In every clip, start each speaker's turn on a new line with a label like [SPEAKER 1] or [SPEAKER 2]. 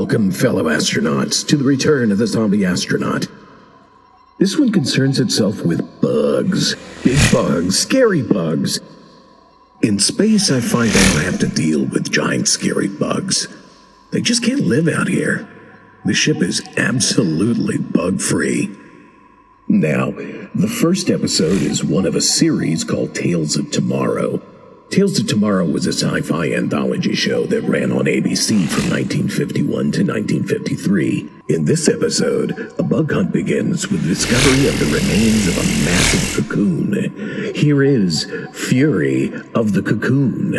[SPEAKER 1] Welcome, fellow astronauts, to the return of the Zombie Astronaut. This one concerns itself with bugs. Big bugs, scary bugs. In space, I find I don't have to deal with giant scary bugs. They just can't live out here. The ship is absolutely bug-free. Now, the first episode is one of a series called Tales of Tomorrow. Tales of Tomorrow was a sci-fi anthology show that ran on ABC from 1951 to 1953. In this episode, a bug hunt begins with the discovery of the remains of a massive cocoon. Here is Fury of the Cocoon.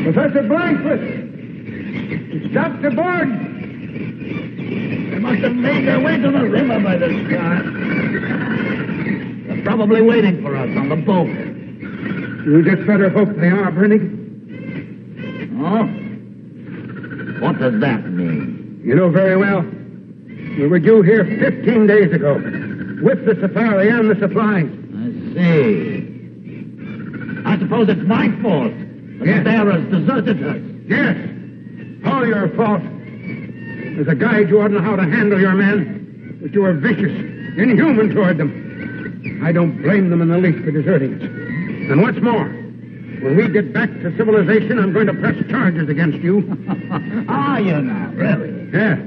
[SPEAKER 2] Professor Blankford! It's Dr. Borden! They must have made their way to the river by this time. They're probably waiting for us on the boat.
[SPEAKER 3] You just better hope they are, Brennig.
[SPEAKER 2] Oh? What does that mean?
[SPEAKER 3] You know very well. We were due here 15 days ago, with the safari and the supplies.
[SPEAKER 2] I see. I suppose it's my fault.
[SPEAKER 3] Yes.
[SPEAKER 2] The bearers deserted us.
[SPEAKER 3] Yes. All your fault. As a guide, you ought to know how to handle your men, but you were vicious, inhuman toward them. I don't blame them in the least for deserting us. And what's more, when we get back to civilization, I'm going to press charges against you.
[SPEAKER 2] Are you now, really?
[SPEAKER 3] Yeah.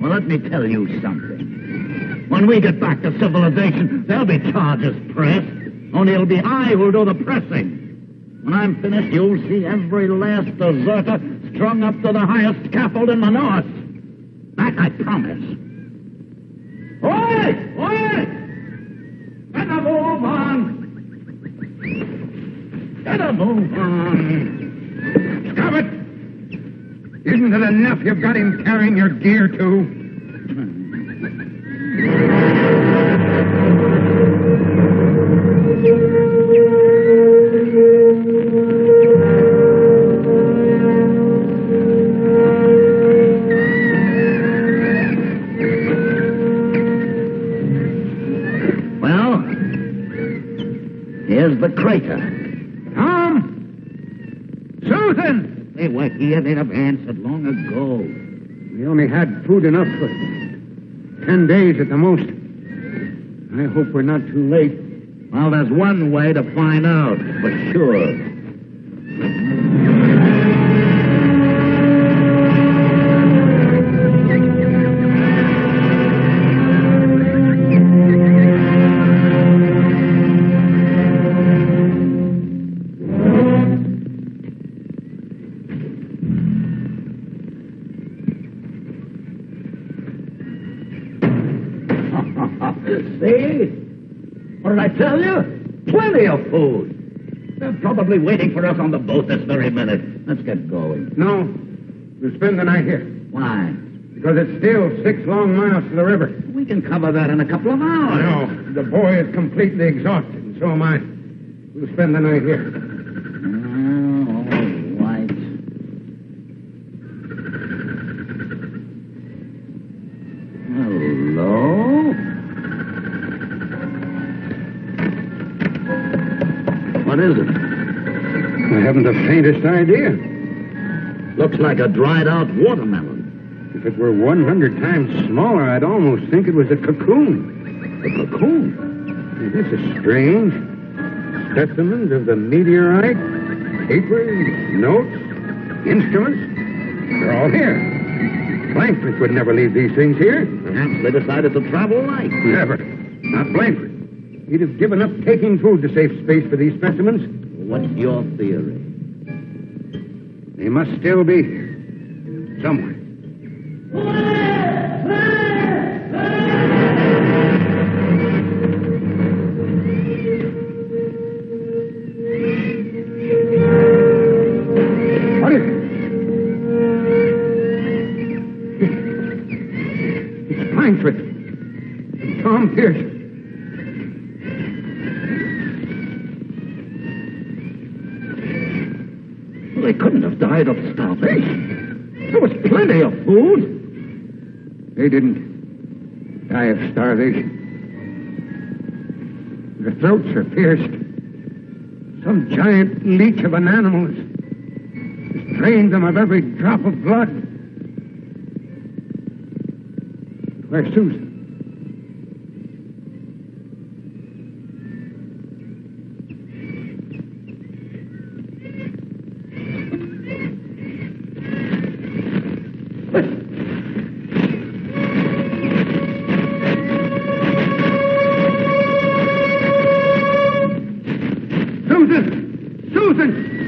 [SPEAKER 2] Well, let me tell you something. When we get back to civilization, there'll be charges pressed. Only it'll be I who'll do the pressing. When I'm finished, you'll see every last deserter strung up to the highest scaffold in the north. That I promise. Oi! Oi! Better move on! Better move on!
[SPEAKER 3] Stop it! Isn't it enough you've got him carrying your gear, too?
[SPEAKER 2] Here's the crater.
[SPEAKER 3] Tom! Susan!
[SPEAKER 2] They were here. They'd have answered long ago.
[SPEAKER 3] We only had food enough for 10 days at the most. I hope we're not too late.
[SPEAKER 2] Well, there's one way to find out, for sure. See? What did I tell you? Plenty of food. They're probably waiting for us on the boat this very minute. Let's get going.
[SPEAKER 3] No. We'll spend the night here.
[SPEAKER 2] Why?
[SPEAKER 3] Because it's still 6 long miles to the river.
[SPEAKER 2] We can cover that in a couple of hours.
[SPEAKER 3] No. The boy is completely exhausted, and so am I. We'll spend the night here.
[SPEAKER 2] All right. Hello? What is it?
[SPEAKER 3] I haven't the faintest idea.
[SPEAKER 2] Looks like a dried-out watermelon.
[SPEAKER 3] If it were 100 times smaller, I'd almost think it was a cocoon.
[SPEAKER 2] A cocoon?
[SPEAKER 3] This is strange. Specimens of the meteorite, papers, notes, instruments, they're all here. Blankford would never leave these things here.
[SPEAKER 2] Perhaps they decided to travel light.
[SPEAKER 3] Never. Not Blankford. He'd have given up taking food to save space for these specimens.
[SPEAKER 2] What's your theory?
[SPEAKER 3] They must still be here. Somewhere. What is it? It's Blankford. And Tom Pierce.
[SPEAKER 2] They couldn't have died of starvation. There was plenty of food.
[SPEAKER 3] They didn't die of starvation. Their throats are pierced. Some giant leech of an animal has drained them of every drop of blood. Where's Susan?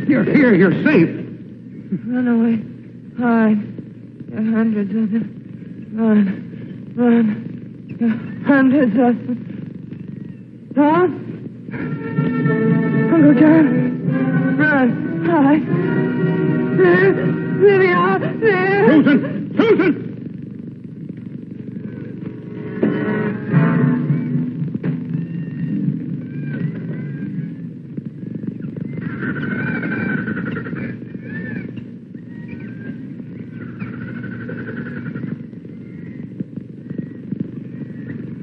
[SPEAKER 3] You're here. You're safe.
[SPEAKER 4] Run away. Hide. There are hundreds of them. Run. There are hundreds of them. Tom? Uncle John? Run. Hide. There they are. There.
[SPEAKER 3] Susan! Susan!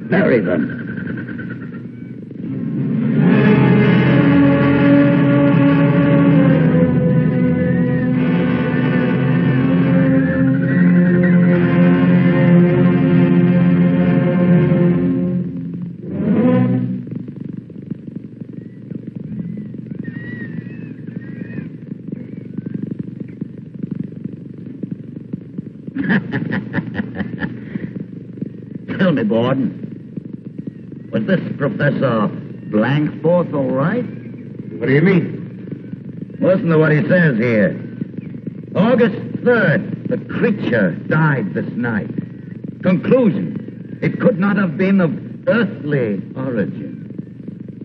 [SPEAKER 2] Bury them. Tell me, Gordon. Was this Professor Blankforth all right?
[SPEAKER 3] What do you mean?
[SPEAKER 2] Listen to what he says here. August 3rd, the creature died this night. Conclusion, it could not have been of earthly origin.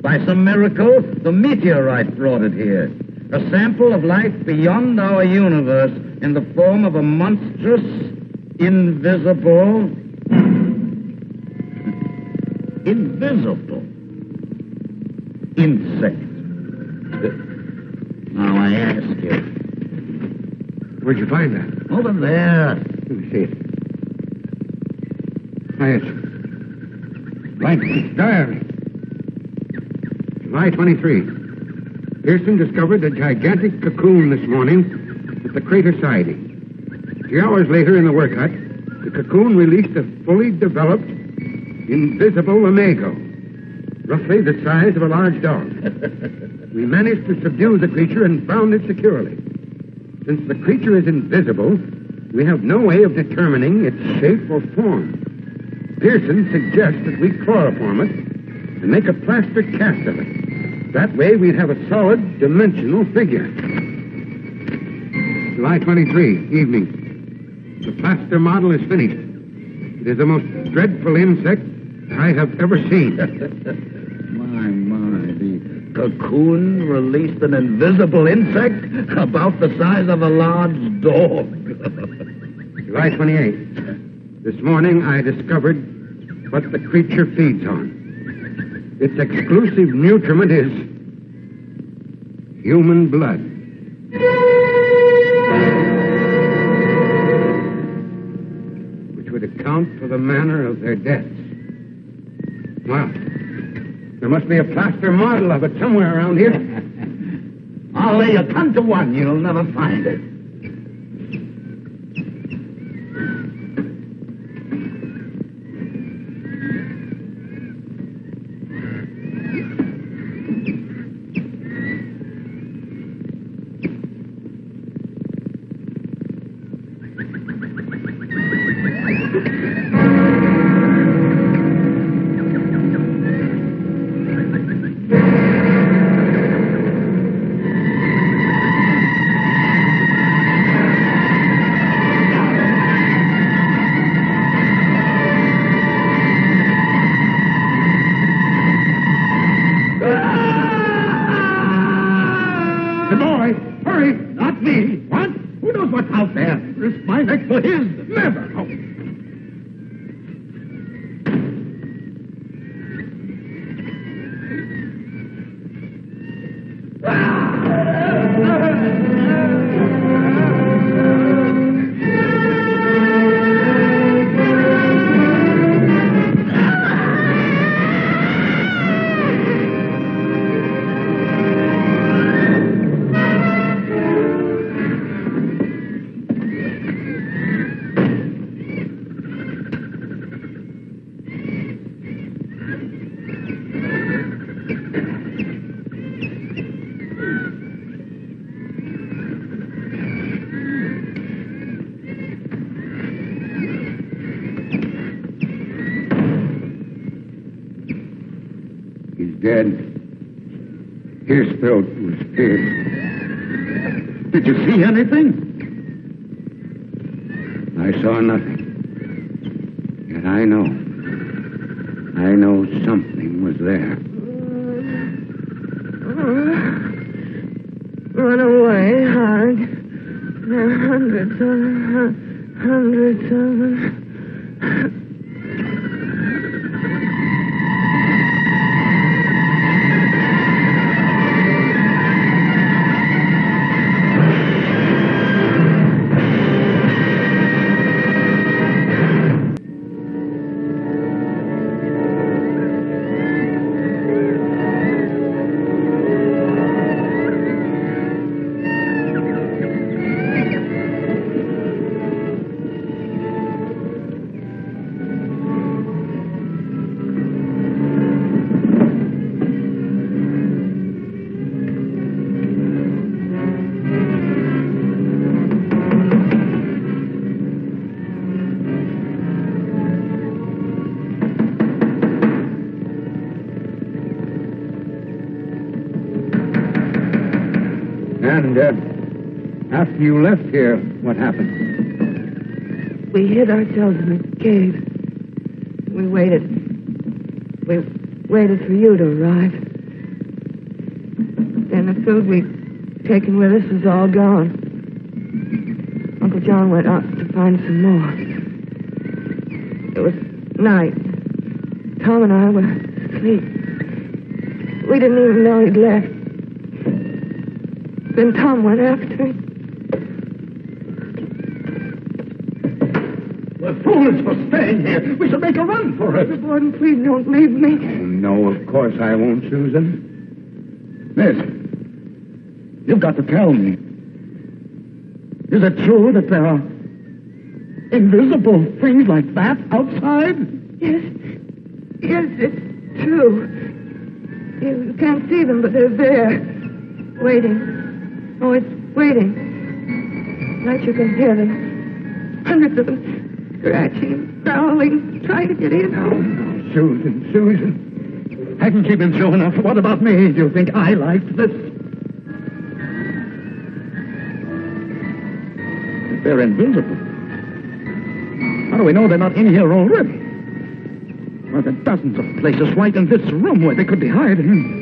[SPEAKER 2] By some miracle, the meteorite brought it here. A sample of life beyond our universe in the form of a monstrous, invisible insect. Now I ask you.
[SPEAKER 3] Where'd you find that?
[SPEAKER 2] Over there.
[SPEAKER 3] Let me see it. Why, it's Blankford's diary. July 23. Pearson discovered a gigantic cocoon this morning at the crater siding. 3 hours later in the work hut, the cocoon released a fully developed, invisible imago, roughly the size of a large dog. We managed to subdue the creature and bound it securely. Since the creature is invisible, we have no way of determining its shape or form. Pearson suggests that we chloroform it and make a plaster cast of it. That way we'd have a solid, dimensional figure. July 23, evening. The plaster model is finished. It is the most dreadful insect I have ever seen.
[SPEAKER 2] My, the cocoon released an invisible insect about the size of a large dog.
[SPEAKER 3] July 28th. This morning I discovered what the creature feeds on. Its exclusive nutriment is human blood. Which would account for the manner of their deaths. Well, there must be a plaster model of it somewhere around here.
[SPEAKER 2] I'll lay you 10 to 1. You'll never find it.
[SPEAKER 3] Dead. His throat was pierced.
[SPEAKER 2] Did you see anything?
[SPEAKER 3] I saw nothing. Yet I know something was there.
[SPEAKER 4] Run away, Hard. There are hundreds of them. Hundreds of them.
[SPEAKER 3] And after you left here, what happened?
[SPEAKER 4] We hid ourselves in a cave. We waited. We waited for you to arrive. Then the food we'd taken with us was all gone. Uncle John went out to find some more. It was night. Tom and I were asleep. We didn't even know he'd left. Then Tom went after him.
[SPEAKER 2] We're fools for staying here. We should make a run for it.
[SPEAKER 4] Gordon, please don't leave me.
[SPEAKER 3] Oh, no, of course I won't, Susan.
[SPEAKER 2] Miss, you've got to tell me. Is it true that there are invisible things like that outside?
[SPEAKER 4] Yes. Yes, it's true. You can't see them, but they're there. Waiting. Oh, it's waiting. Like you can hear them. Hundreds of them scratching, growling, trying to get in.
[SPEAKER 3] No, Susan.
[SPEAKER 2] Haven't you been through enough? What about me? Do you think I liked this? If they're invisible, how do we know they're not in here already? Well, there are dozens of places right in this room where they could be hiding.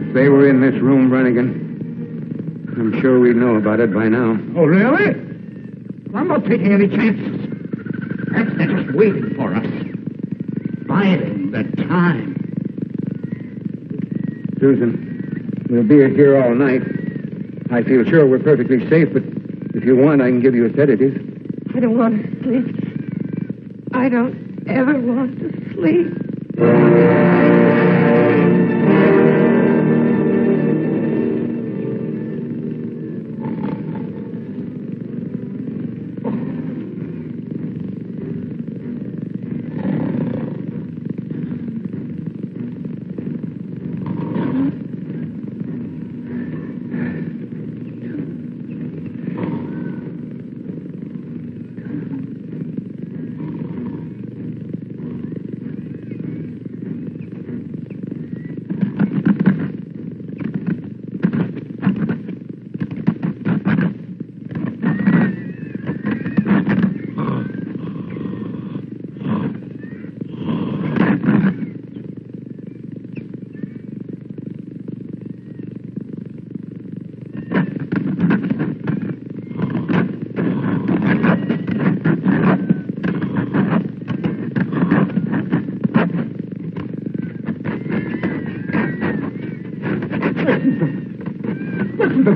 [SPEAKER 3] If they were in this room, Brannigan, I'm sure we'd know about it by now.
[SPEAKER 2] Oh, really? I'm not taking any chances. Perhaps they're just waiting for us. Biding their time.
[SPEAKER 3] Susan, we'll be here all night. I feel sure we're perfectly safe, but if you want, I can give you a sedative.
[SPEAKER 4] I don't want to sleep. I don't ever want to sleep.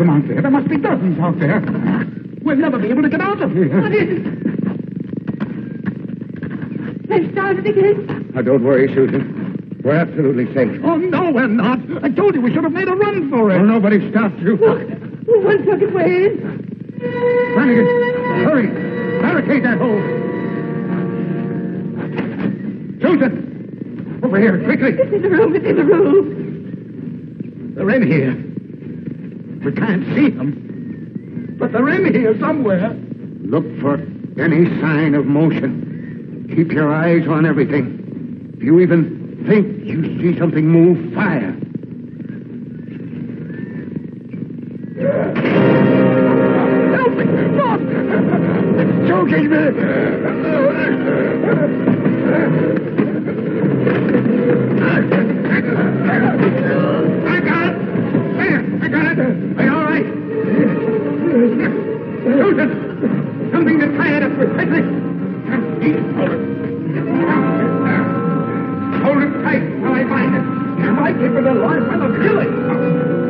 [SPEAKER 3] them out there. There must be dozens out there. We'll never be able to get out of here.
[SPEAKER 4] What is it? They've started again.
[SPEAKER 3] Now, don't worry, Susan. We're absolutely safe. Oh, no, we're not. I told you we should have made a run for it. Well, nobody stopped you.
[SPEAKER 4] Look, one took it way in.
[SPEAKER 3] Flanagan, hurry. Barricade that hole. Susan! Over here, quickly.
[SPEAKER 4] It's in the room. It's in the room.
[SPEAKER 3] They're in here. We can't see them. But they're in here somewhere. Look for any sign of motion. Keep your eyes on everything. If you even think you see something move, fire. Help me! Stop! It's choking me! I got it! There! I got it! Are you all right? Susan! Something to tie it up with, quickly! Hold it tight while I find it. You might keep it alive when I kill it.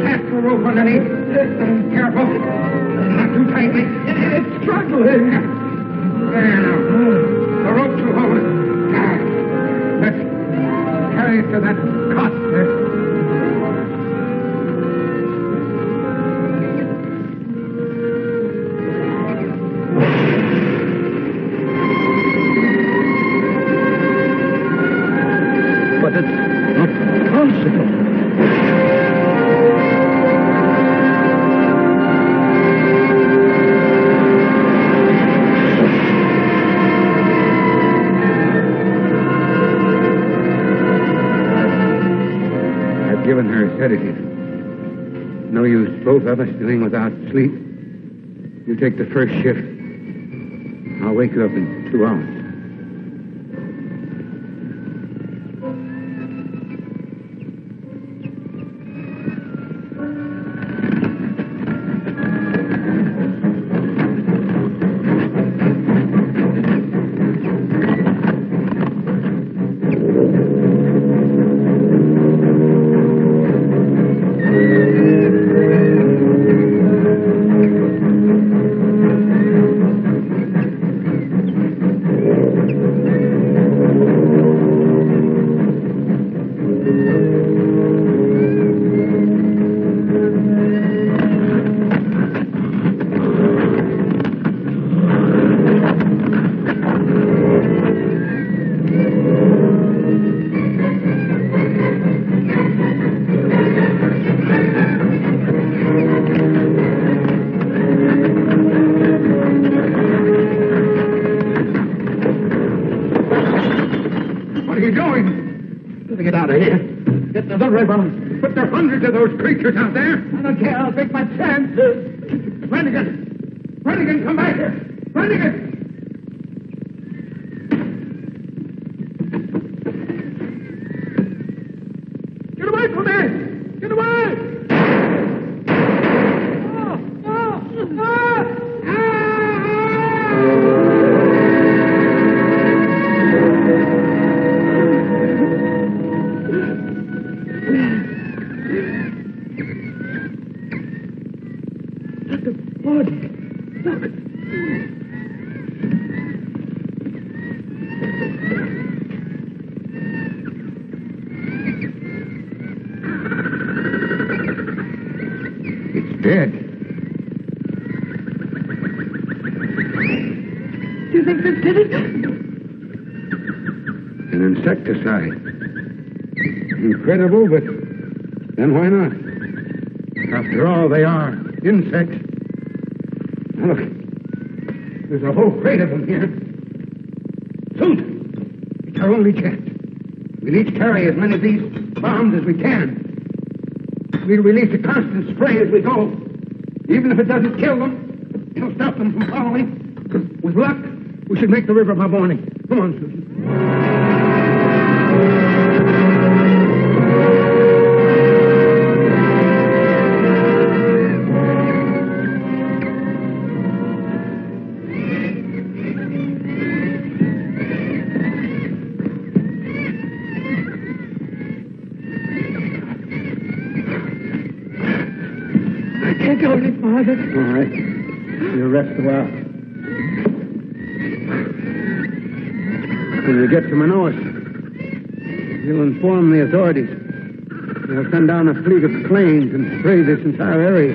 [SPEAKER 3] Cast the rope underneath. Careful. Not too tightly. It's struggling. There now. The rope will hold it. Let's carry it to that cot there. Given her a sedative. No use, both of us doing without sleep. You take the first shift. I'll wake you up in 2 hours. But there are hundreds of those creatures out there. I don't care. I'll take my chances. Flanagan! Flanagan, come back here! Flanagan! Get away from me! Get away! Dead.
[SPEAKER 4] Do you think this did it?
[SPEAKER 3] An insecticide. Incredible, but then why not? After all, they are insects. Now look, there's a whole crate of them here. Susan, it's our only chance. We'll each carry as many of these bombs as we can. We'll release a constant spray as we go. Even if it doesn't kill them, it'll stop them from following. With luck, we should make the river by morning. Come on, Susan.
[SPEAKER 4] can't go any farther.
[SPEAKER 3] All right. You rest a while. When you get to Manaus, you'll inform the authorities. They'll send down a fleet of planes and spray this entire area.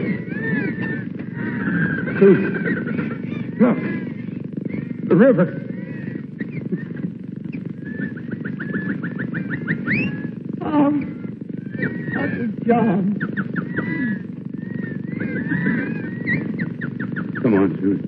[SPEAKER 3] See? Look. The river.
[SPEAKER 4] Uncle John.
[SPEAKER 3] Come on, Susan.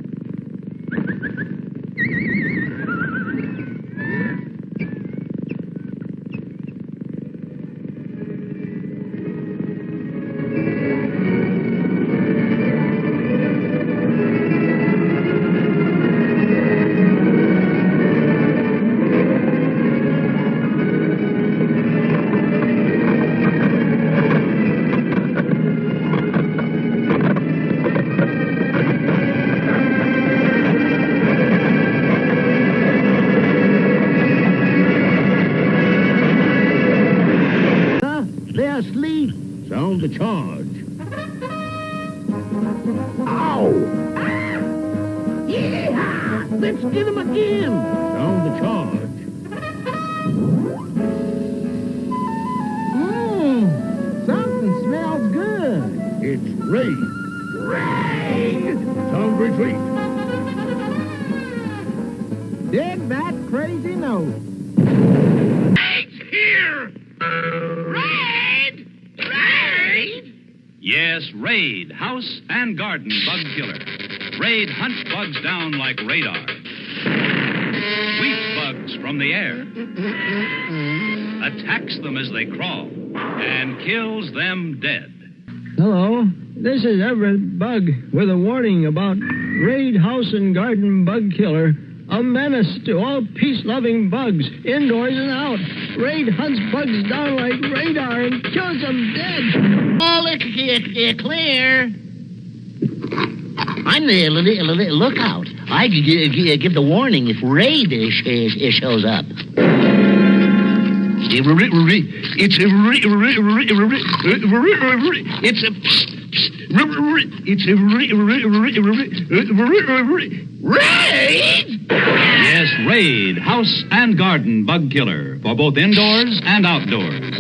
[SPEAKER 2] They're asleep. Sound the charge. Ow! Yeah! Let's get him again. Sound the charge. Something smells good. It's rain. Rain! Sound retreat. Dig that crazy note. It's here! Raid! Raid!
[SPEAKER 5] Yes, Raid, house and garden bug killer. Raid hunts bugs down like radar. Sweeps bugs from the air. Attacks them as they crawl. And kills them dead.
[SPEAKER 6] Hello, this is Everett Bug with a warning about Raid House and Garden Bug Killer. A menace to all peace-loving bugs, indoors and out. Raid hunts bugs down like radar and kills them dead.
[SPEAKER 2] All clear. I'm the lookout. I give the warning if Raid shows up. Raid!
[SPEAKER 5] Yes, Raid, house and garden bug killer. For both indoors and outdoors.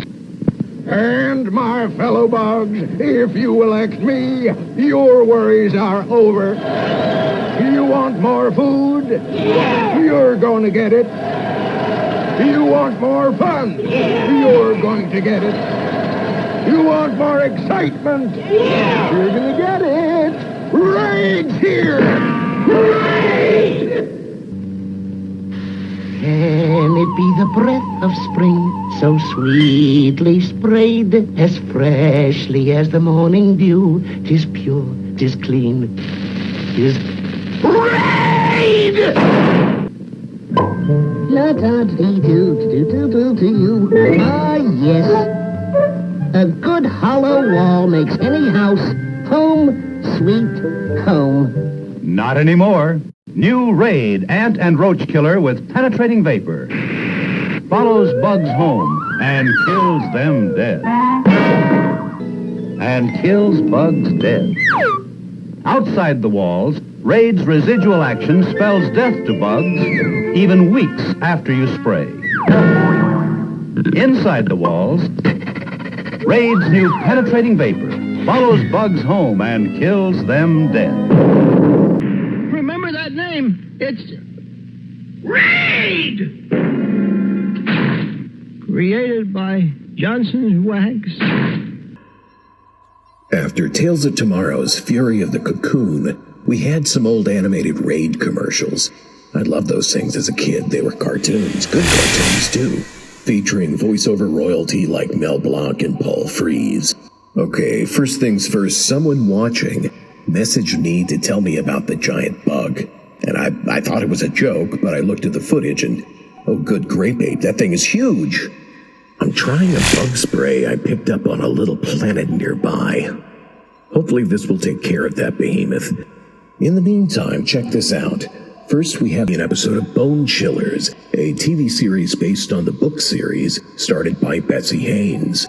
[SPEAKER 3] And my fellow bugs, if you elect me, your worries are over. You want more food? Yeah. You're going to get it. You want more fun? Yeah. You're going to get it. You want more excitement? Yeah. You're going to get it. Raid's here! Raid!
[SPEAKER 2] Can it be the breath of spring, so sweetly sprayed, as freshly as the morning dew? 'Tis pure, 'tis clean, 'tis Raid! La-da-dee-doo-doo-doo-doo-doo. Ah, yes. A good hollow wall makes any house home, sweet home.
[SPEAKER 7] Not anymore. New Raid ant and roach killer with penetrating vapor. Follows bugs home and kills them dead. And kills bugs dead. Outside the walls, Raid's residual action spells death to bugs even weeks after you spray. Inside the walls, Raid's new penetrating vapor follows bugs home and kills them dead.
[SPEAKER 6] Remember that name. It's
[SPEAKER 2] Raid!
[SPEAKER 6] created by Johnson's Wax.
[SPEAKER 1] After Tales of Tomorrow's Fury of the Cocoon, we had some old animated Raid commercials. I loved those things as a kid. They were cartoons, good cartoons too, featuring voiceover royalty like Mel Blanc and Paul Frees. Okay, first things first, someone watching messaged me to tell me about the giant bug. And I thought it was a joke, but I looked at the footage and, oh good grape ape, that thing is huge. I'm trying a bug spray I picked up on a little planet nearby. Hopefully this will take care of that behemoth. In the meantime, check this out. First, we have an episode of Bone Chillers, a TV series based on the book series started by Betsy Haynes.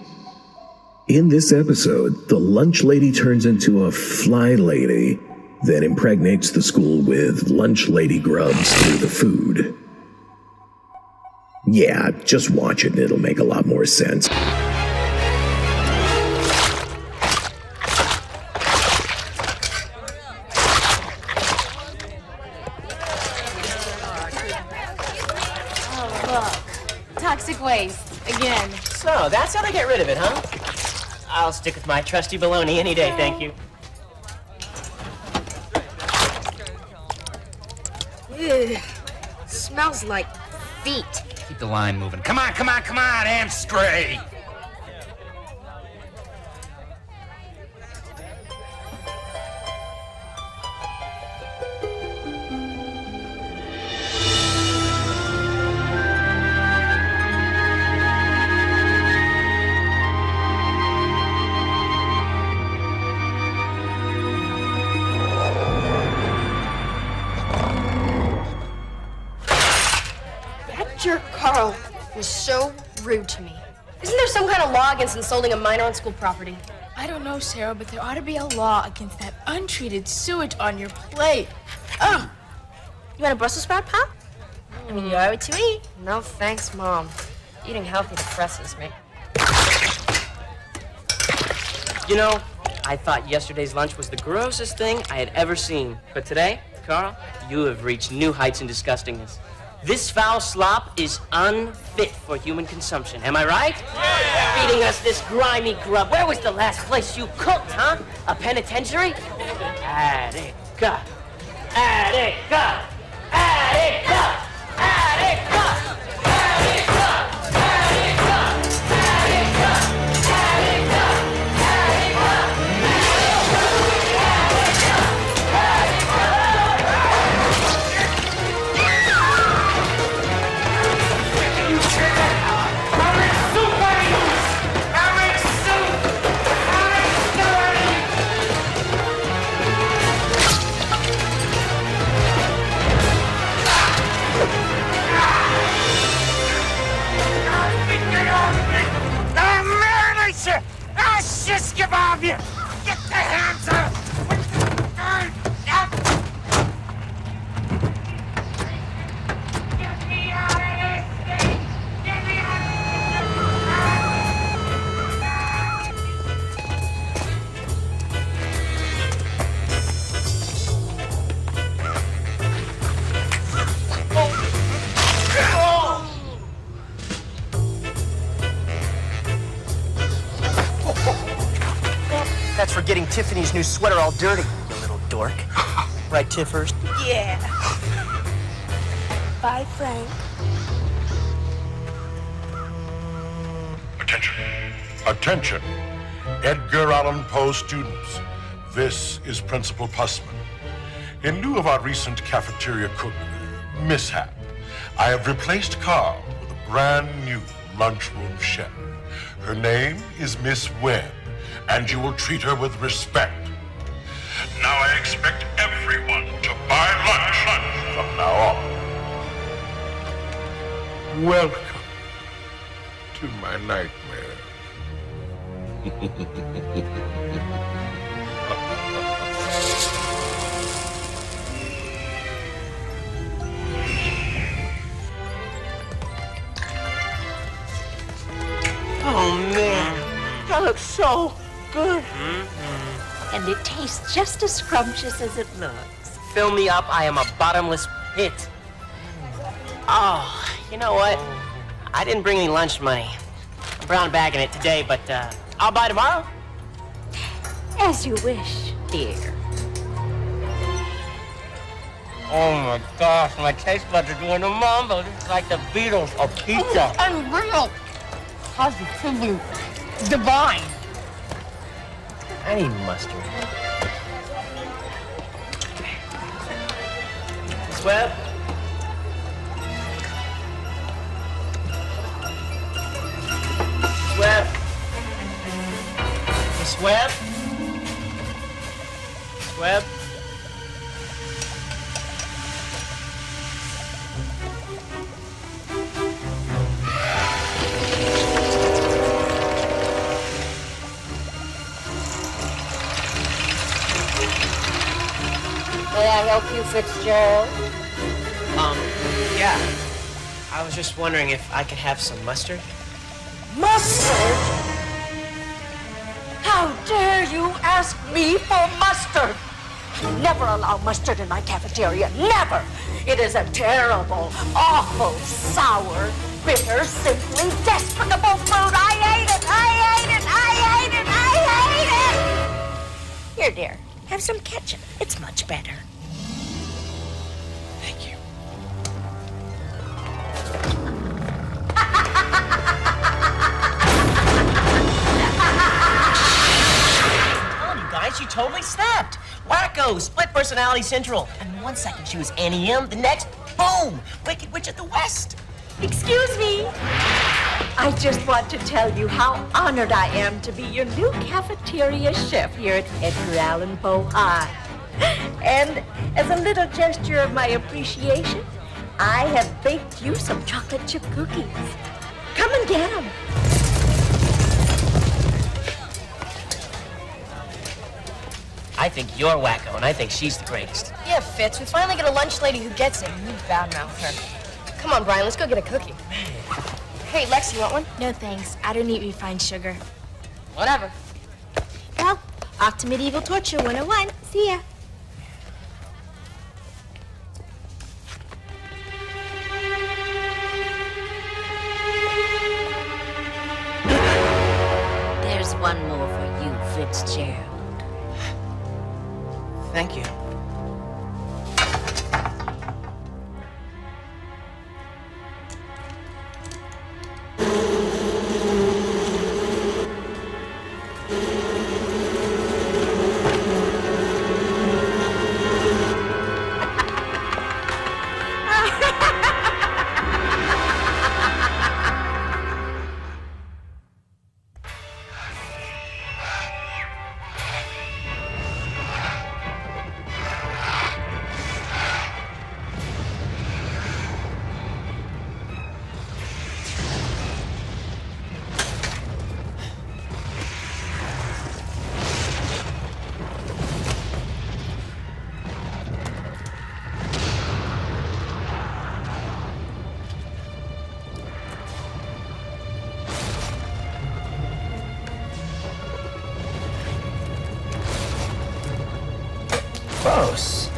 [SPEAKER 1] In this episode, the lunch lady turns into a fly lady, then impregnates the school with lunch lady grubs through the food. Yeah, just watch it and it'll make a lot more sense.
[SPEAKER 8] Toxic waste, again.
[SPEAKER 9] So, that's how they get rid of it, huh? I'll stick with my trusty bologna any day, thank you.
[SPEAKER 8] Ew. Smells like feet.
[SPEAKER 10] Keep the line moving. Come on, Am straight.
[SPEAKER 8] Jerk Carl was so rude to me. Isn't there some kind of law against insulting a minor on school property?
[SPEAKER 11] I don't know, Sarah, but there ought to be a law against that untreated sewage on your plate. Ugh!
[SPEAKER 8] You want a Brussels sprout, pal? I mean, you are to eat. No thanks, Mom. Eating healthy depresses me.
[SPEAKER 9] You know, I thought yesterday's lunch was the grossest thing I had ever seen. But today, Carl, you have reached new heights in disgustingness. This foul slop is unfit for human consumption. Am I right? Yeah. Feeding us this grimy grub. Where was the last place you cooked, huh? A penitentiary? Attica. Attica. Attica. Attica. Just give off you! Get the hands up! Get me out of this thing! Get me out That's for getting Tiffany's new sweater all dirty, you little dork. Right, Tiffers?
[SPEAKER 11] Yeah. Bye, Frank.
[SPEAKER 12] Attention. Attention. Edgar Allan Poe students. This is Principal Pussman. In lieu of our recent cafeteria cook mishap, I have replaced Carl with a brand new lunchroom chef. Her name is Miss Webb, and you will treat her with respect. Now I expect everyone to buy lunch from now on. Welcome to my nightmare.
[SPEAKER 9] Oh, man. That looks so good.
[SPEAKER 11] And it tastes just as scrumptious as it looks.
[SPEAKER 9] Fill me up. I am a bottomless pit. Oh, you know what? I didn't bring any lunch money. I'm brown bagging it today, but I'll buy tomorrow.
[SPEAKER 11] As you wish, dear.
[SPEAKER 9] Oh my gosh, my taste buds are doing a mambo. This is like the Beatles of pizza.
[SPEAKER 11] Unreal. Positively divine.
[SPEAKER 9] I need mustard. Miss Webb? Miss Webb? Miss Webb? Miss Webb?
[SPEAKER 8] Fitzgerald?
[SPEAKER 9] Yeah. I was just wondering if I could have some mustard.
[SPEAKER 8] Mustard? How dare you ask me for mustard? I never allow mustard in my cafeteria. Never! It is a terrible, awful, sour, bitter, simply despicable fruit. I hate it! I hate it! I hate it! I hate it! Here, dear, have some ketchup. It's much better.
[SPEAKER 9] Thank you. Oh, you guys, she totally snapped. Wacko, split personality central. And 1 second she was Annie M, the next, boom, Wicked Witch of the West.
[SPEAKER 8] Excuse me. I just want to tell you how honored I am to be your new cafeteria chef here at Edgar Allan Poe High. And as a little gesture of my appreciation, I have baked you some chocolate chip cookies. Come and get them.
[SPEAKER 9] I think you're wacko, and I think she's the greatest.
[SPEAKER 8] Yeah, Fitz, we finally get a lunch lady who gets it. You badmouth her. Come on, Brian, let's go get a cookie. Hey, Lex, you want one?
[SPEAKER 11] No thanks. I don't eat refined sugar.
[SPEAKER 8] Whatever.
[SPEAKER 11] Well, off to Medieval Torture 101. See ya.
[SPEAKER 8] There's one more for you, Fitzgerald.
[SPEAKER 9] Thank you. Gross.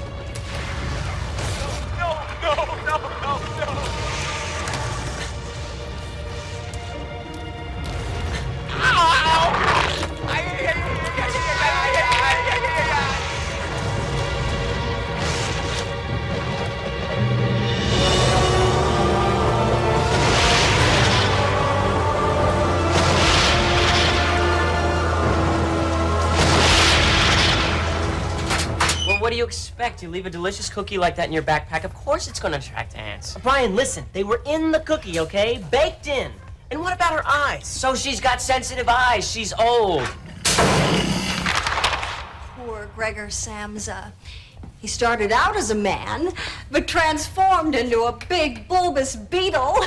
[SPEAKER 9] What do you expect? You leave a delicious cookie like that in your backpack, of course it's going to attract ants. Brian, listen, they were in the cookie, okay? Baked in. And what about her eyes? So she's got sensitive eyes. She's old.
[SPEAKER 13] Poor Gregor Samsa. He started out as a man, but transformed into a big bulbous beetle.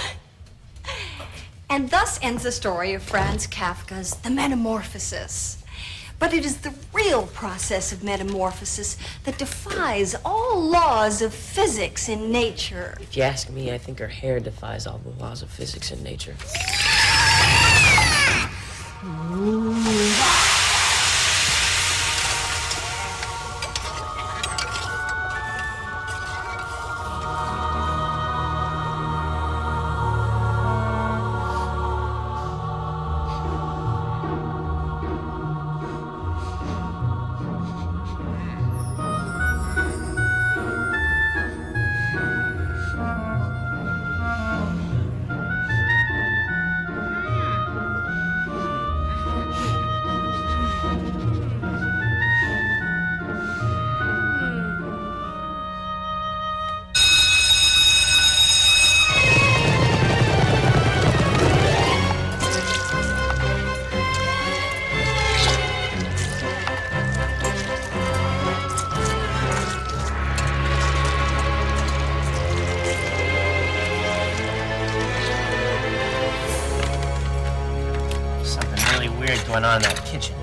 [SPEAKER 13] And thus ends the story of Franz Kafka's The Metamorphosis. But it is the real process of metamorphosis that defies all laws of physics in nature.
[SPEAKER 9] If you ask me, I think her hair defies all the laws of physics in nature. Going on in that kitchen.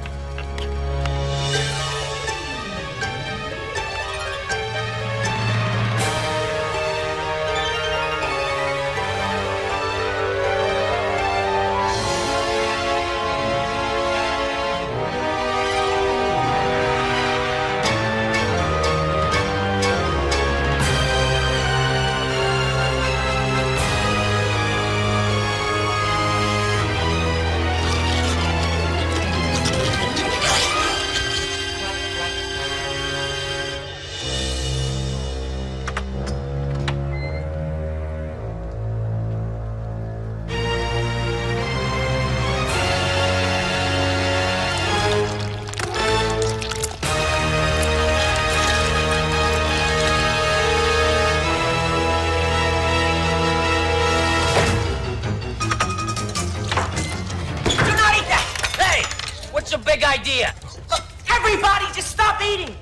[SPEAKER 9] big idea. Look, everybody just stop eating.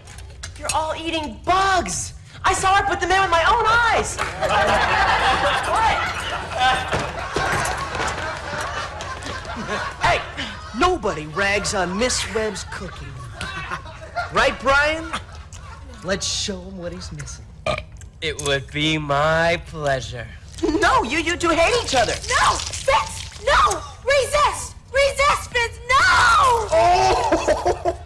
[SPEAKER 9] You're all eating bugs. I saw her put them in with my own eyes. What? Hey, nobody rags on Miss Webb's cooking. Right, Brian? Let's show him what he's missing. It would be my pleasure. No, you two hate each other.
[SPEAKER 11] No! Fitz! No! Resist! Resist, Fitz! No!
[SPEAKER 9] Oh!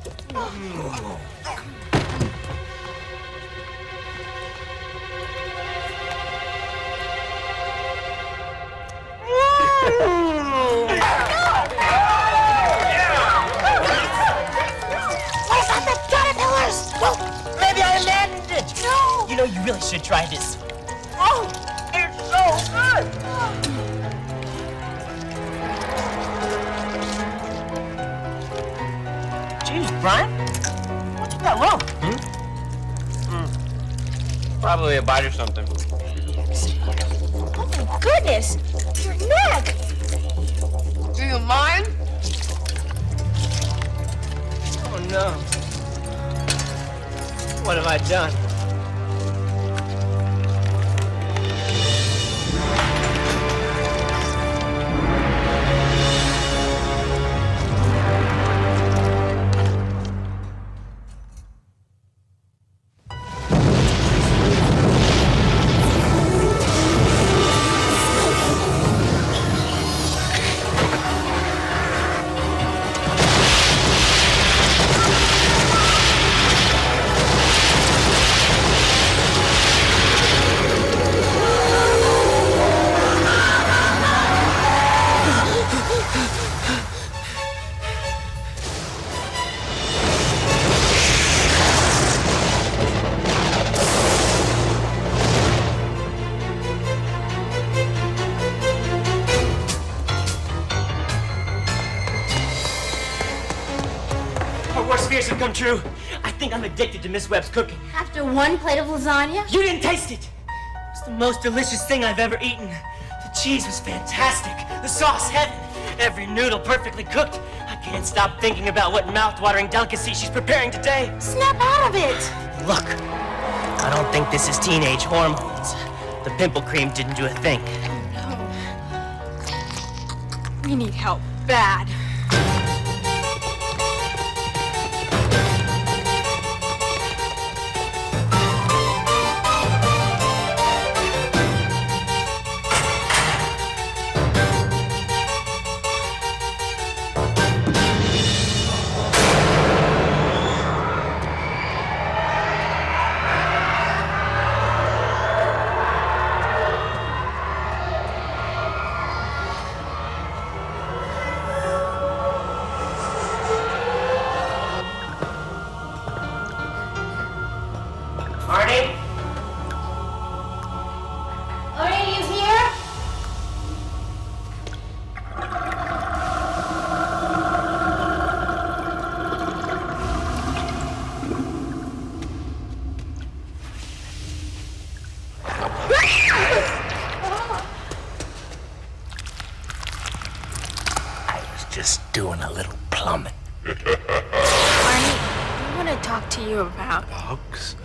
[SPEAKER 11] Where's on the caterpillars?
[SPEAKER 9] Well, maybe I imagined it.
[SPEAKER 11] No!
[SPEAKER 9] You know, you really should try this.
[SPEAKER 11] Oh,
[SPEAKER 9] It's so good. Jeez, Brian, what's with that lump? Probably a bite or something.
[SPEAKER 11] oh my goodness! Your neck!
[SPEAKER 9] Do you mind? Oh no. What have I done? Worst fears have come true. I think I'm addicted to Miss Webb's cooking.
[SPEAKER 11] After one plate of lasagna?
[SPEAKER 9] You didn't taste it. It's the most delicious thing I've ever eaten. The cheese was fantastic. The sauce, heaven. Every noodle perfectly cooked. I can't stop thinking about what mouth-watering delicacy she's preparing today.
[SPEAKER 11] Snap out of it!
[SPEAKER 9] Look, I don't think this is teenage hormones. The pimple cream didn't do a thing.
[SPEAKER 11] No. We need help. Bad.
[SPEAKER 9] Arnie?
[SPEAKER 11] Arnie, you here?
[SPEAKER 10] I was just doing a little plumbing.
[SPEAKER 11] Arnie, I want to talk to you about...
[SPEAKER 10] Bugs?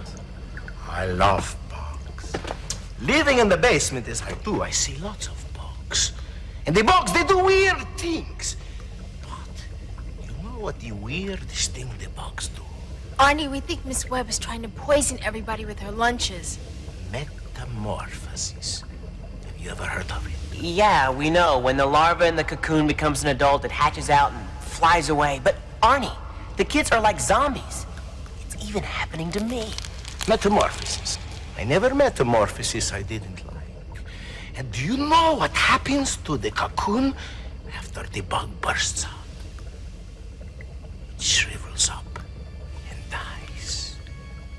[SPEAKER 10] I love bugs. Living in the basement as I do, I see lots of bugs. And the bugs, they do weird things. But you know what the weirdest thing the bugs do?
[SPEAKER 11] Arnie, we think Miss Webb is trying to poison everybody with her lunches.
[SPEAKER 10] Metamorphosis. Have you ever heard of it?
[SPEAKER 9] Yeah, we know. When the larva in the cocoon becomes an adult, it hatches out and flies away. But Arnie, the kids are like zombies. It's even happening to me.
[SPEAKER 10] Metamorphosis. I never metamorphosis I didn't like. And do you know what happens to the cocoon after the bug bursts out? It shrivels up and dies.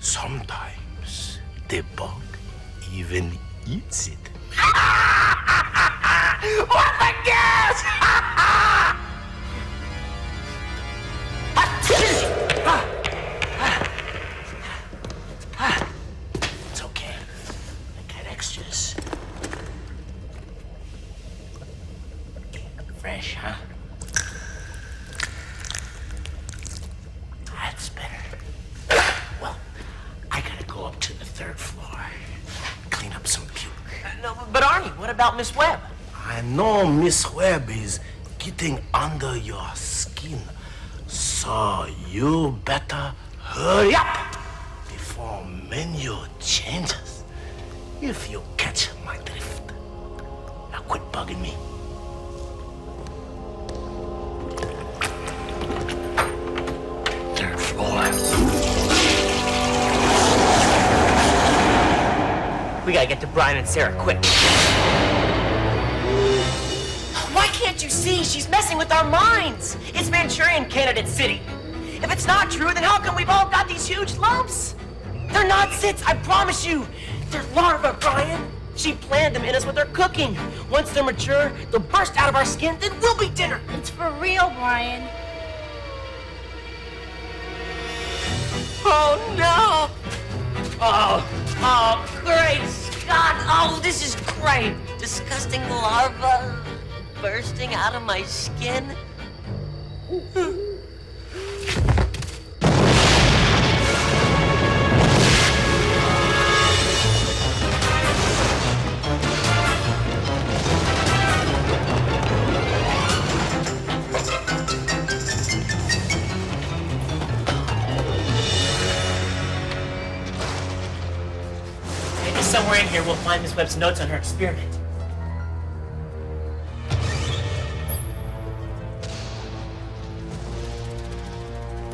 [SPEAKER 10] Sometimes the bug even eats it. What a guess! It's okay. I got extras. Fresh, huh? That's better. Well, I gotta go up to the 3rd floor. Clean up some puke.
[SPEAKER 9] No, but Arnie, what about Miss Webb?
[SPEAKER 10] I know Miss Webb is getting under your skin. So you better hurry up before menu changes. If you catch my drift. Now quit bugging me.
[SPEAKER 9] We gotta get to Brian and Sarah quick. Why can't you see? She's messing with our minds. It's Manchurian Candidate City. If it's not true, then how come we've all got these huge lumps? They're not cysts, I promise you. They're larvae, Brian. She planned them in us with her cooking. Once they're mature, they'll burst out of our skin, then we'll be dinner.
[SPEAKER 11] It's for real, Brian.
[SPEAKER 9] Oh, no. Oh, great Scott. Oh, this is great. Disgusting larva bursting out of my skin. Somewhere in here, we'll find Miss Webb's notes on her experiment.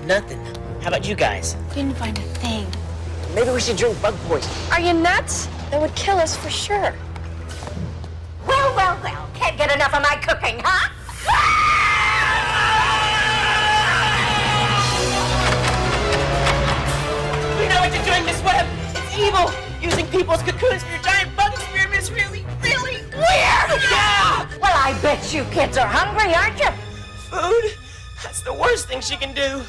[SPEAKER 9] Nothing. How about you guys?
[SPEAKER 11] Didn't find a thing.
[SPEAKER 9] Maybe we should drink bug poison.
[SPEAKER 11] Are you nuts? That would kill us for sure.
[SPEAKER 8] Well, well, well. Can't get enough of my cooking, huh?
[SPEAKER 9] We know what you're doing, Miss Webb. It's evil. Using people's cocoons for your giant bug experiment is really, really weird! Yeah!
[SPEAKER 8] Well, I bet you kids are hungry, aren't you?
[SPEAKER 9] Food? That's the worst thing she can do.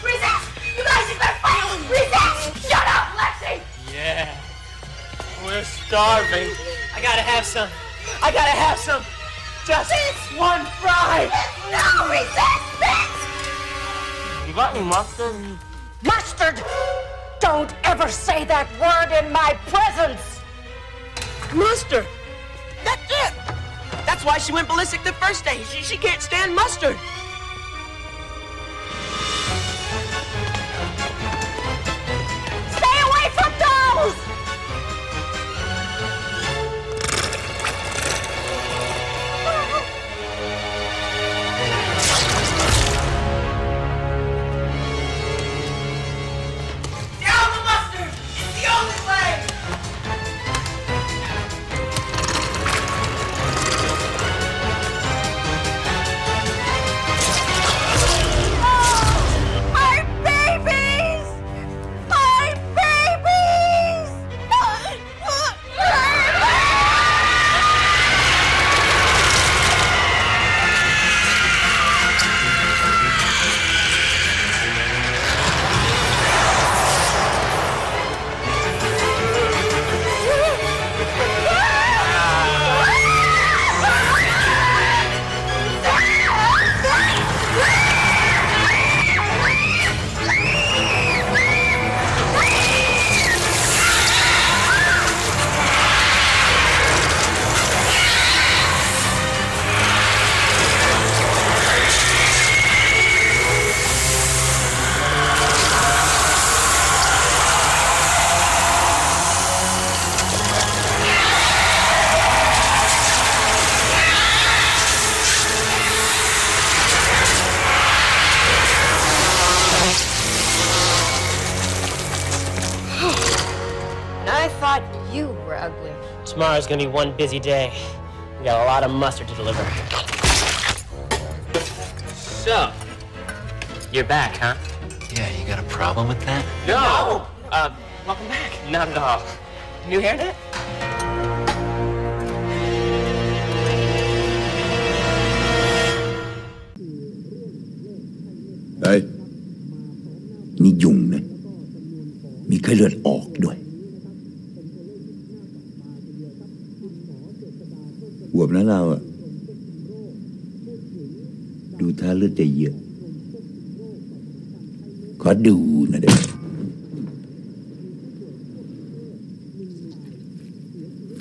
[SPEAKER 8] Resist! You guys are gonna fight! Resist! Shut up, Lexi!
[SPEAKER 9] Yeah. We're starving. I gotta have some. I gotta have some. Just one fry.
[SPEAKER 8] No, resistance!
[SPEAKER 9] You got any mustard?
[SPEAKER 8] Mustard! Don't ever say that word in my presence!
[SPEAKER 9] Mustard! That's it! That's why she went ballistic the first day. She can't stand mustard.
[SPEAKER 8] Stay away from those!
[SPEAKER 9] Tomorrow's gonna be one busy day. We got a lot of mustard to deliver. So, you're back, huh?
[SPEAKER 14] Yeah, you got a problem with that?
[SPEAKER 9] No! Welcome back. Not at all. New hairnet?
[SPEAKER 15] Ê, นี่ยุงนะมีไข้เลือดออกด้วยบวมนะเราอะดูท่าเลือดจะเยอะ ขอดูนะเด็ก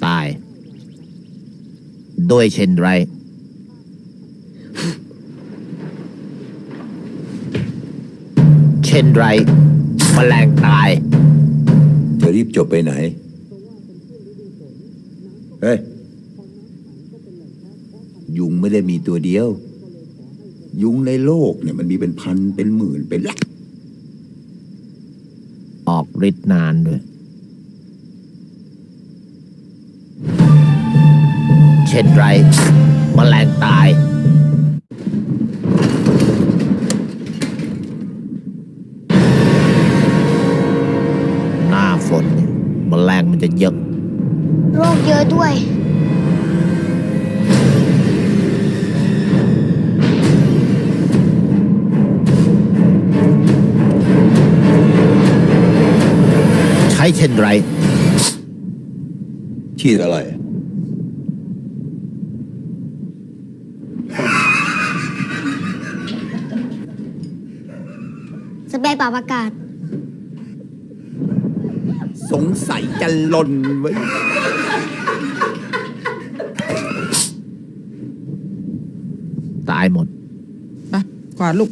[SPEAKER 16] ตายโดยเช่นไรเช่นไรแมลงตาย
[SPEAKER 15] จะรีบจบไปไหนเฮ้ยยุงไม่ได้มีตัวเดียวยุงในโลกเนี่ยมันมีเป็นพันเป็นหมื่นเป็นล้าน
[SPEAKER 16] ออกฤทธิ์นานด้วยเช่นไรแมลงตายหน้าฝนแมลงมันจะเยอะ
[SPEAKER 17] โรคเยอะด้วย
[SPEAKER 16] ใช้เช่นไร
[SPEAKER 15] ฉีดอะไร
[SPEAKER 17] สเปรย์ปรับอากาศ
[SPEAKER 15] สงสัยจะหล่นไว้
[SPEAKER 16] ตายหมด
[SPEAKER 18] ไปกวาดลูก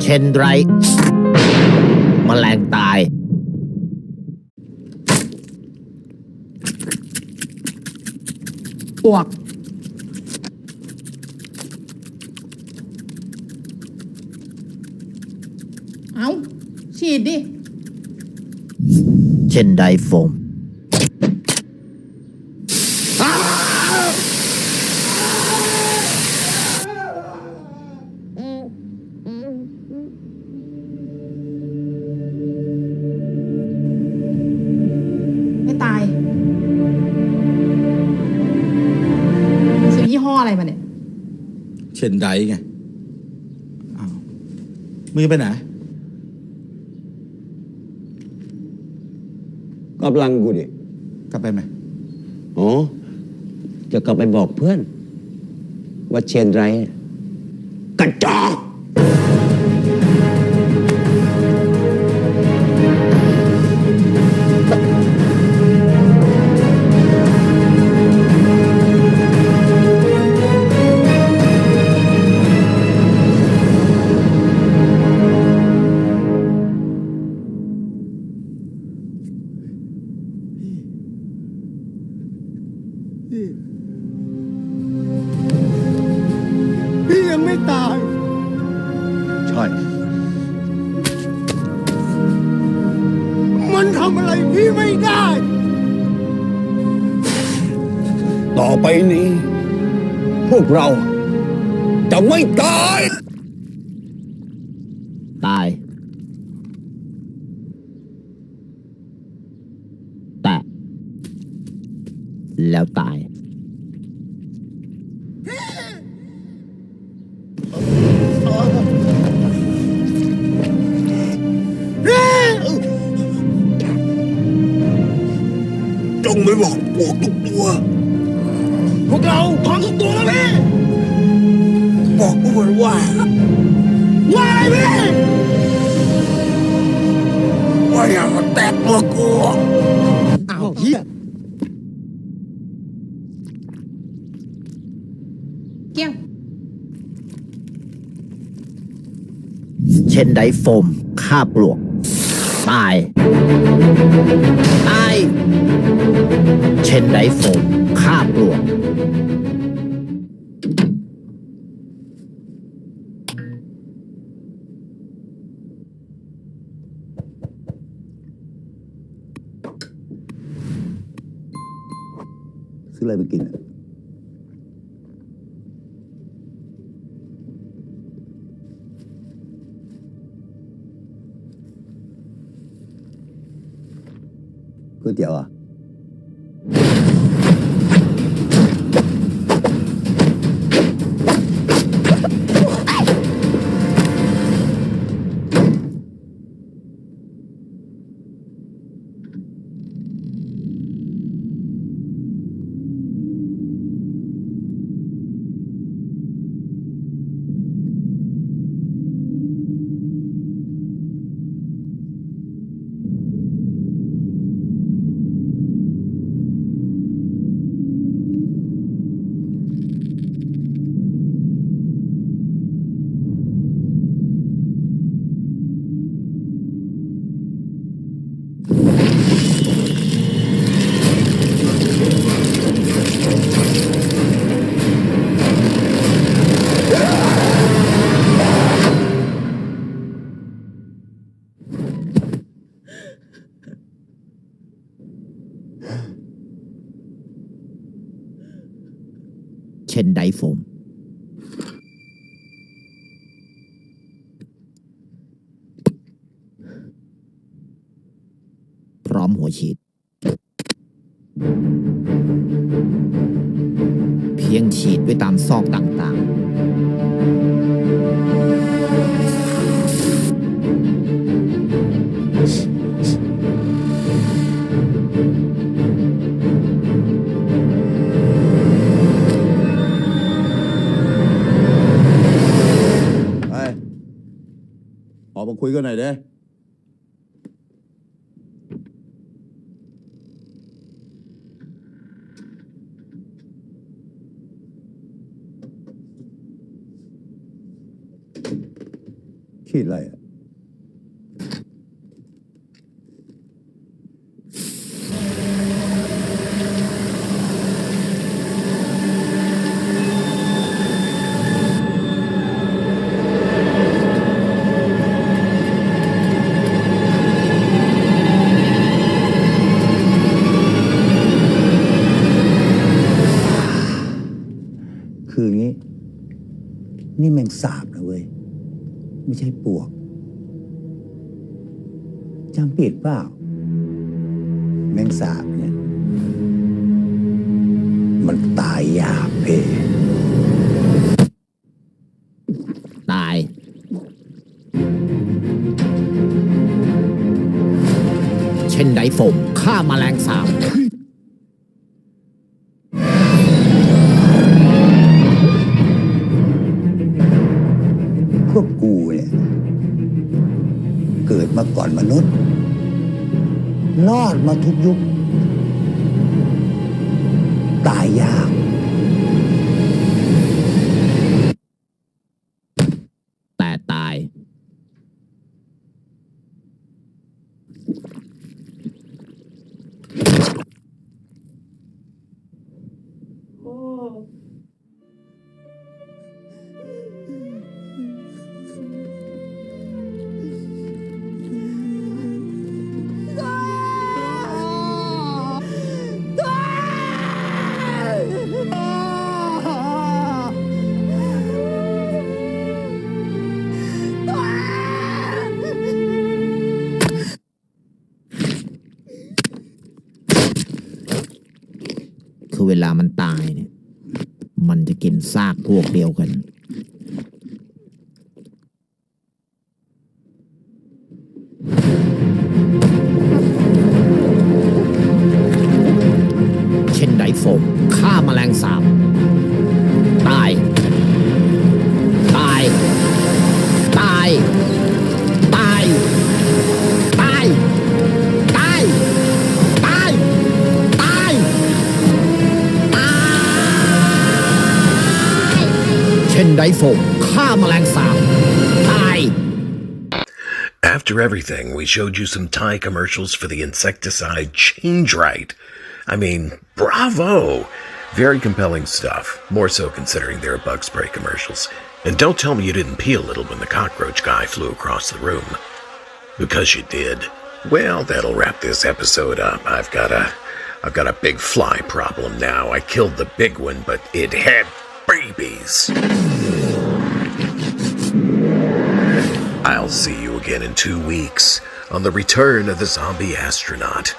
[SPEAKER 16] เช่นไรแมลงตาย
[SPEAKER 18] ปวกเอาฉีดดิ
[SPEAKER 16] เช่นไดโฟม
[SPEAKER 18] ไม่ตายซื้อยี่ห้ออะไรมาเนี่ย
[SPEAKER 15] เช่นไดไงมือไปไหน
[SPEAKER 19] กำลังกูดิ
[SPEAKER 15] กลับไปไหม
[SPEAKER 19] อ๋อจะกลับไปบอกเพื่อนว่าเชนไรกระจอก
[SPEAKER 15] พี่ยังไม่ตายใช่มันทำอะไรพี่ไม่ได้
[SPEAKER 19] ต่อไปนี้พวกเราจะไม่ตาย
[SPEAKER 16] ตายแต่แล้วตาย
[SPEAKER 15] จงไม่บอกพวกทุกตัวพวกเราพร้อมทุกตัวแล้วพี่บอกพวกมันว่าอะไรพี่ว่าอย่ามาแตะตัวกูอ้าวเฮีย
[SPEAKER 18] เกี้ยง
[SPEAKER 16] เช่นไดโฟมฆ่าปลวกตายตายเช่นไดโฟมฆ่าปลวก
[SPEAKER 15] ซื้ออะไรไปกินก๋วยเตี๋ยวอ่ะ
[SPEAKER 16] เช่นไดโฟมพร้อมหัวฉีดเพียงฉีดไว้ตามซอกต่างๆ
[SPEAKER 20] ออกมาคุยกันหน่อยเด้คิดอะไรอ่ะคืองี้นี่แมงสาบนะเว้ยไม่ใช่ปวกจำผิดเปล่าแมงสาบเนี่ยมันตายยากเพ
[SPEAKER 16] ตายเช่นไดโฟมฆ่าแมลงสาบ
[SPEAKER 20] พวกกูเนี่ยเกิดมาก่อนมนุษย์รอดมาทุกยุคตายยาก
[SPEAKER 16] แต่ตายคือเวลามันตายเนี่ยมันจะกินซากพวกเดียวกันเช่นไดโฟมฆ่าแมลงสาบตายตายตายตายตายตายตายตายเช่นไดโฟมฆ่าแมลงสาบตาย
[SPEAKER 1] After everything, we showed you some Thai commercials for the insecticide Chaindrite. I mean, bravo! Very compelling stuff, more so considering they're bug spray commercials. And don't tell me you didn't pee a little when the cockroach guy flew across the room. Because you did. Well, that'll wrap this episode up. I've got a big fly problem now. I killed the big one, but it had babies. I'll see you again in 2 weeks on the return of the Zombie Astronaut.